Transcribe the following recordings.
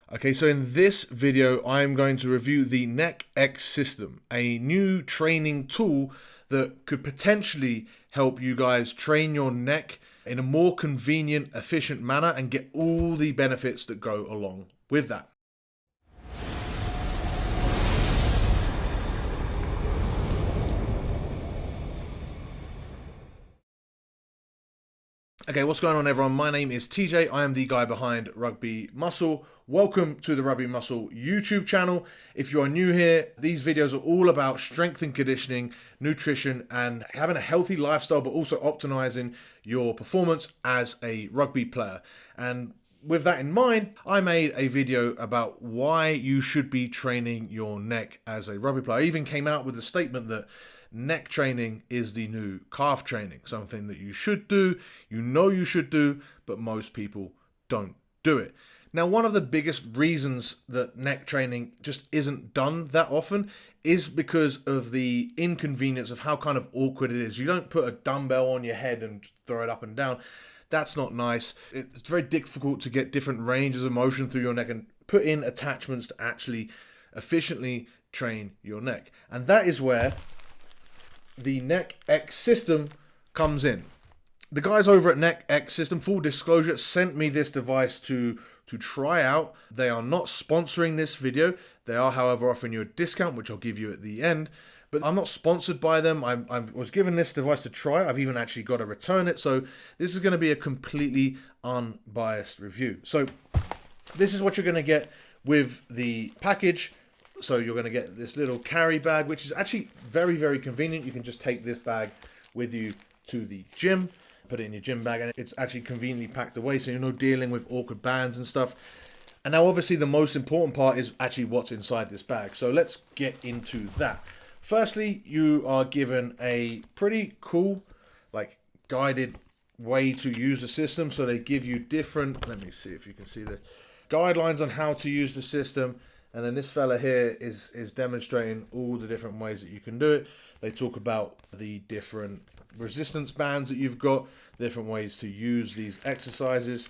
Okay, so in this video, I'm going to review the Neck X system, a new training tool that could potentially help you guys train your neck in a more convenient, efficient manner and get all the benefits that go along with that. Okay, what's going on, everyone? My name is TJ. I am the guy behind Rugby Muscle. Welcome to the Rugby Muscle YouTube channel. If you are new here, these videos are all about strength and conditioning, nutrition, and having a healthy lifestyle, but also optimizing your performance as a rugby player. And with that in mind, I made a video about why you should be training your neck as a rugby player. I even came out with a statement that neck training is the new calf training, something that you should do, you should do, but most people don't do it. Now, one of the biggest reasons that neck training just isn't done that often is because of the inconvenience of how kind of awkward it is. You don't put a dumbbell on your head and throw it up and down. That's not nice. It's very difficult to get different ranges of motion through your neck and put in attachments to actually efficiently train your neck. And that is where the Neck X system comes in. The guys over at Neck X system, full disclosure, sent me this device to try out. They are not sponsoring this video. They are, however, offering you a discount, which I'll give you at the end. But I'm not sponsored by them. I was given this device to try. I've even actually got to return it. So this is going to be a completely unbiased review. So this is what you're going to get with the package. So you're going to get this little carry bag, which is actually very, very convenient. You can just take this bag with you to the gym, put it in your gym bag, and it's actually conveniently packed away, so you're not dealing with awkward bands and stuff. And now, obviously, the most important part is actually what's inside this bag. So let's get into that. Firstly, you are given a pretty cool, guided way to use the system. So they give you different, let me see if you can see this, guidelines on how to use the system. And then this fella here is demonstrating all the different ways that you can do it. They talk about the different resistance bands that you've got, different ways to use these exercises.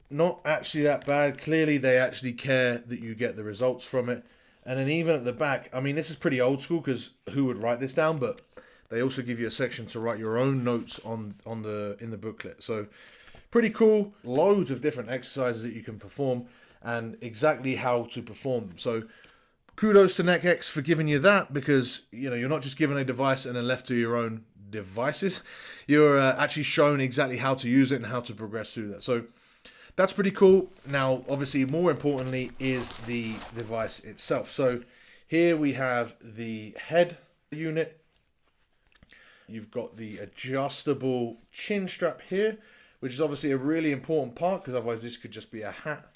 Not actually that bad. Clearly, they actually care that you get the results from it. And then even at the back, I mean, this is pretty old school because who would write this down? But they also give you a section to write your own notes in the booklet. So pretty cool. Loads of different exercises that you can perform and exactly how to perform. So kudos to Neck X for giving you that, because you're not just given a device and then left to your own devices. You're actually shown exactly how to use it and how to progress through that. So that's pretty cool. Now, obviously, more importantly is the device itself. So here we have the head unit. You've got the adjustable chin strap here, which is obviously a really important part because otherwise this could just be a hat.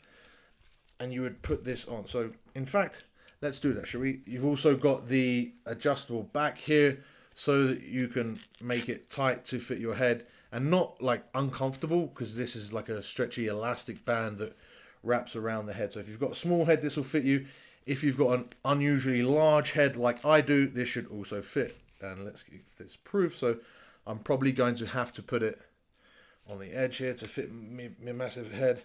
And you would put this on. So, in fact, let's do that, shall we? You've also got the adjustable back here so that you can make it tight to fit your head and not uncomfortable, because this is like a stretchy elastic band that wraps around the head. So if you've got a small head, this will fit you. If you've got an unusually large head like I do, this should also fit. And let's give this proof. So I'm probably going to have to put it on the edge here to fit my massive head.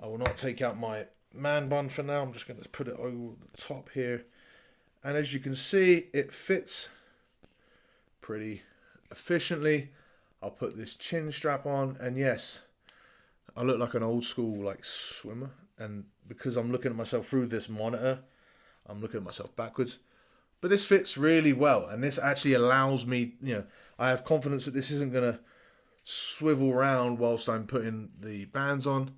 I will not take out my man bun for now. I'm just going to put it over the top here. And as you can see, it fits pretty efficiently. I'll put this chin strap on, and yes, I look like an old school swimmer. And because I'm looking at myself through this monitor, I'm looking at myself backwards. But this fits really well, and this actually allows me, I have confidence that this isn't going to swivel around whilst I'm putting the bands on.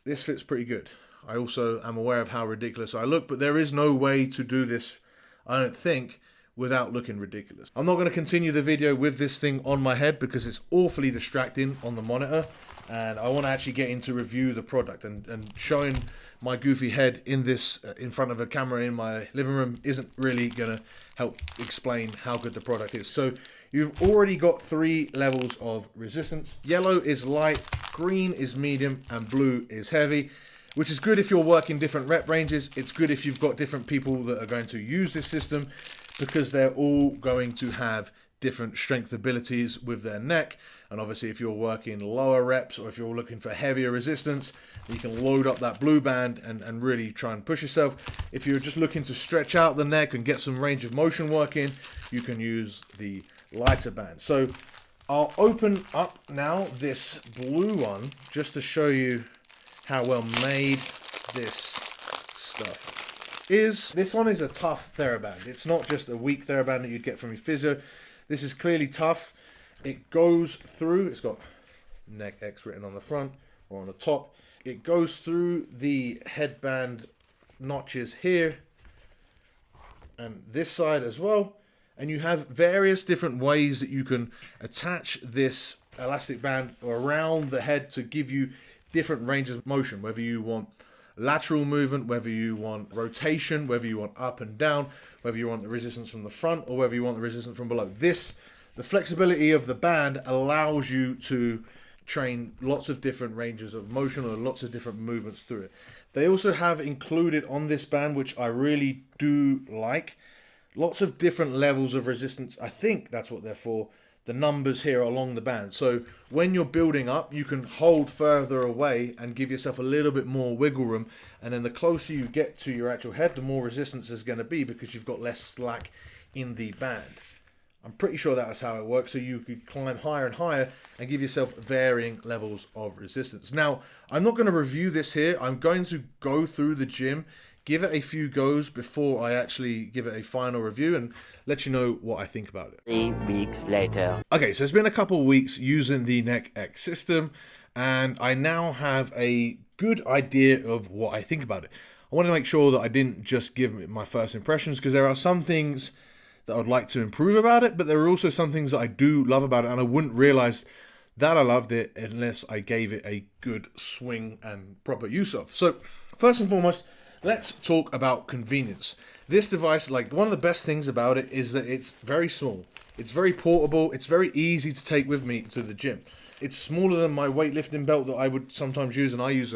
This fits pretty good. I also am aware of how ridiculous I look, but there is no way to do this, I don't think, without looking ridiculous. I'm not going to continue the video with this thing on my head because it's awfully distracting on the monitor, and I want to actually get into review the product, and showing my goofy head in this in front of a camera in my living room isn't really going to help explain how good the product is. So you've already got 3 levels of resistance. Yellow is light, green is medium, and blue is heavy, which is good if you're working different rep ranges. It's good if you've got different people that are going to use this system, because they're all going to have different strength abilities with their neck. And obviously if you're working lower reps or if you're looking for heavier resistance, you can load up that blue band and really try and push yourself. If you're just looking to stretch out the neck and get some range of motion working, you can use the lighter band. So I'll open up now this blue one just to show you how well made this stuff is. This one is a tough TheraBand. It's not just a weak TheraBand that you'd get from your physio. This is clearly tough. It goes through, it's got Neck X written on the front or on the top. It goes through the headband notches here and this side as well. And you have various different ways that you can attach this elastic band around the head to give you different ranges of motion, whether you want lateral movement, whether you want rotation, whether you want up and down, whether you want the resistance from the front or whether you want the resistance from below. The flexibility of the band allows you to train lots of different ranges of motion or lots of different movements through it. They also have included on this band, which I really do like, lots of different levels of resistance. I think that's what they're for. The numbers here along the band. So when you're building up, you can hold further away and give yourself a little bit more wiggle room. And then the closer you get to your actual head, the more resistance is going to be because you've got less slack in the band. I'm pretty sure that's how it works. So you could climb higher and higher and give yourself varying levels of resistance. Now, I'm not going to review this here. I'm going to go through the gym, give it a few goes before I actually give it a final review and let you know what I think about it. 3 weeks later. Okay, so it's been a couple of weeks using the Neck X system and I now have a good idea of what I think about it. I want to make sure that I didn't just give it my first impressions because there are some things that I'd like to improve about it, but there are also some things that I do love about it and I wouldn't realize that I loved it unless I gave it a good swing and proper use of. So first and foremost, let's talk about convenience. This device, like one of the best things about it is that it's very small. It's very portable. It's very easy to take with me to the gym. It's smaller than my weightlifting belt that I would sometimes use, and I use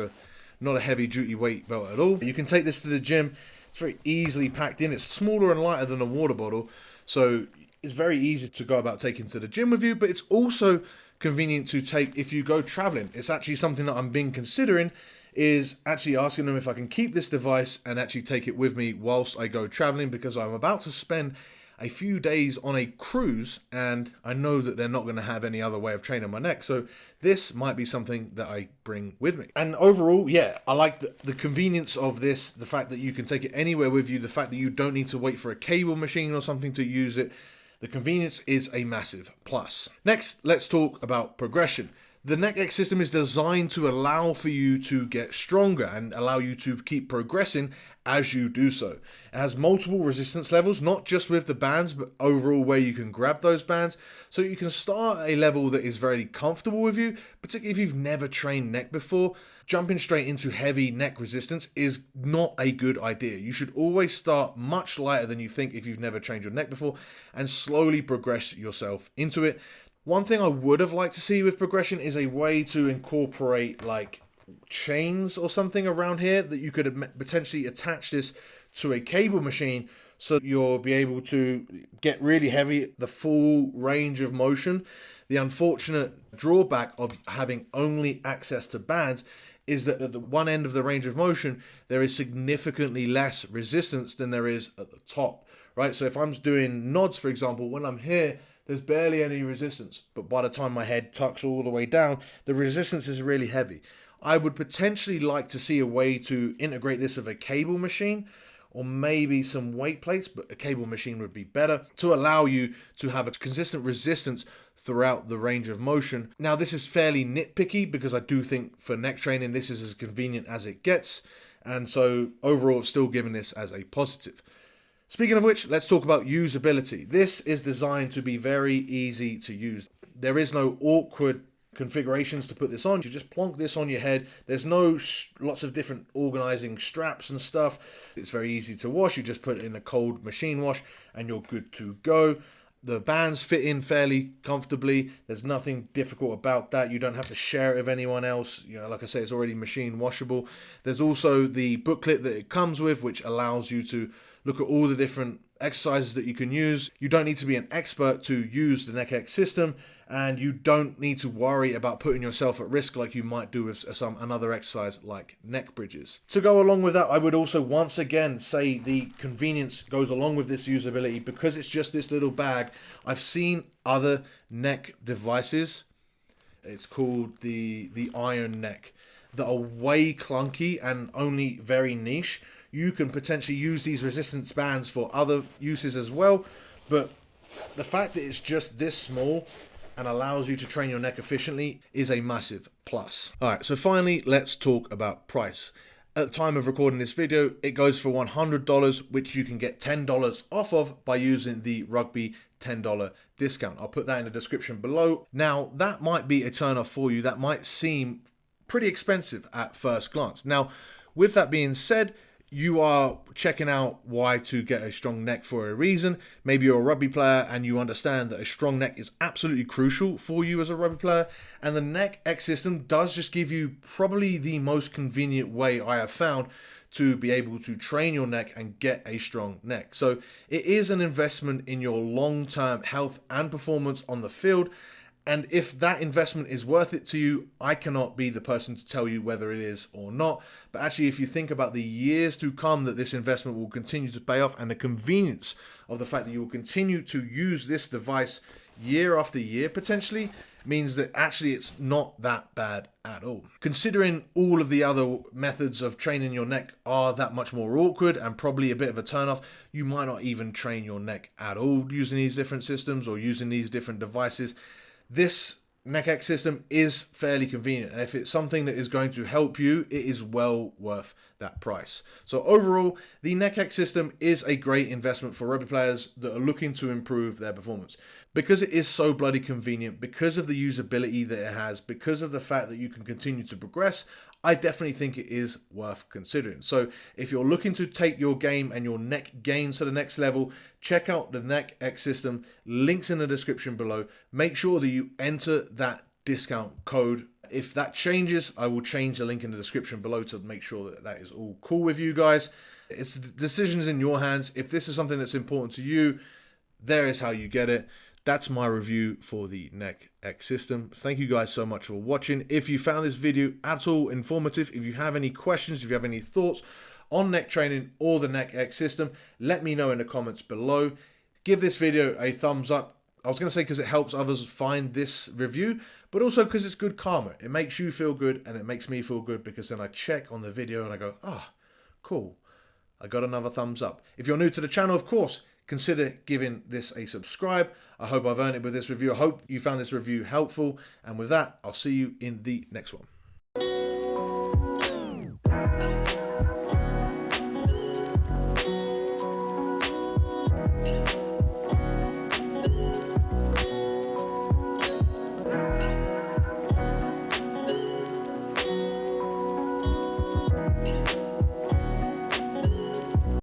not a heavy duty weight belt at all. You can take this to the gym. It's very easily packed in. It's smaller and lighter than a water bottle, so it's very easy to go about taking to the gym with you, but it's also convenient to take if you go traveling. It's actually something that I'm been considering, is actually asking them if I can keep this device and actually take it with me whilst I go traveling, because I'm about to spend a few days on a cruise and I know that they're not going to have any other way of training my neck. So this might be something that I bring with me. And overall, yeah, I like the convenience of this, the fact that you can take it anywhere with you, the fact that you don't need to wait for a cable machine or something to use it. The convenience is a massive plus. Next, let's talk about progression. The Neck X system is designed to allow for you to get stronger and allow you to keep progressing as you do so. It has multiple resistance levels, not just with the bands, but overall where you can grab those bands. So you can start at a level that is very comfortable with you, particularly if you've never trained neck before. Jumping straight into heavy neck resistance is not a good idea. You should always start much lighter than you think if you've never trained your neck before and slowly progress yourself into it. One thing I would have liked to see with progression is a way to incorporate like chains or something around here that you could potentially attach this to a cable machine so you'll be able to get really heavy, the full range of motion. The unfortunate drawback of having only access to bands is that at the one end of the range of motion, there is significantly less resistance than there is at the top, right? So if I'm doing nods, for example, when I'm here, there's barely any resistance, but by the time my head tucks all the way down, the resistance is really heavy. I would potentially like to see a way to integrate this with a cable machine or maybe some weight plates, but a cable machine would be better to allow you to have a consistent resistance throughout the range of motion. Now, this is fairly nitpicky because I do think for neck training, this is as convenient as it gets. And so overall, it's still giving this as a positive. Speaking of which, let's talk about usability. This is designed to be very easy to use. There is no awkward configurations to put this on. You just plonk this on your head. There's no lots of different organizing straps and stuff. It's very easy to wash. You just put it in a cold machine wash and you're good to go. The bands fit in fairly comfortably. There's nothing difficult about that. You don't have to share it with anyone else. You know, like I say, it's already machine washable. There's also the booklet that it comes with, which allows you to look at all the different exercises that you can use. You don't need to be an expert to use the neck X system, and you don't need to worry about putting yourself at risk like you might do with another exercise like neck bridges. To go along with that, I would also once again say the convenience goes along with this usability. Because it's just this little bag, I've seen other neck devices, it's called the iron neck, that are way clunky and only very niche. You can potentially use these resistance bands for other uses as well, but the fact that it's just this small and allows you to train your neck efficiently is a massive plus. All right, so finally, let's talk about price. At the time of recording this video, it goes for $100, which you can get $10 off of by using the Rugby $10 discount. I'll put that in the description below. Now, that might be a turn-off for you. That might seem pretty expensive at first glance. Now, with that being said, you are checking out why to get a strong neck for a reason. Maybe you're a rugby player and you understand that a strong neck is absolutely crucial for you as a rugby player. And the neck X system does just give you probably the most convenient way I have found to be able to train your neck and get a strong neck. So it is an investment in your long-term health and performance on the field. And if that investment is worth it to you, I cannot be the person to tell you whether it is or not. But actually, if you think about the years to come that this investment will continue to pay off, and the convenience of the fact that you will continue to use this device year after year potentially, means that actually it's not that bad at all. Considering all of the other methods of training your neck are that much more awkward and probably a bit of a turn off, you might not even train your neck at all using these different systems or using these different devices. This neck X system is fairly convenient, and if it's something that is going to help you, it is well worth that price. So overall, the neck X system is a great investment for rugby players that are looking to improve their performance. Because it is so bloody convenient, because of the usability that it has, because of the fact that you can continue to progress, I definitely think it is worth considering. So if you're looking to take your game and your neck gains to the next level, check out the neck X system. Links in the description below. Make sure that you enter that discount code. If that changes, I will change the link in the description below to make sure that that is all cool with you guys. It's the decisions in your hands. If this is something that's important to you, there is how you get it. That's my review for the neck X system. Thank you guys so much for watching. If you found this video at all informative, if you have any questions, if you have any thoughts on neck training or the neck X system, let me know in the comments below. Give this video a thumbs up. I was going to say because it helps others find this review, but also because it's good karma. It makes you feel good and it makes me feel good, because then I check on the video and I go, ah, cool, I got another thumbs up. If you're new to the channel, of course, consider giving this a subscribe. I hope I've earned it with this review. I hope you found this review helpful. And with that, I'll see you in the next one.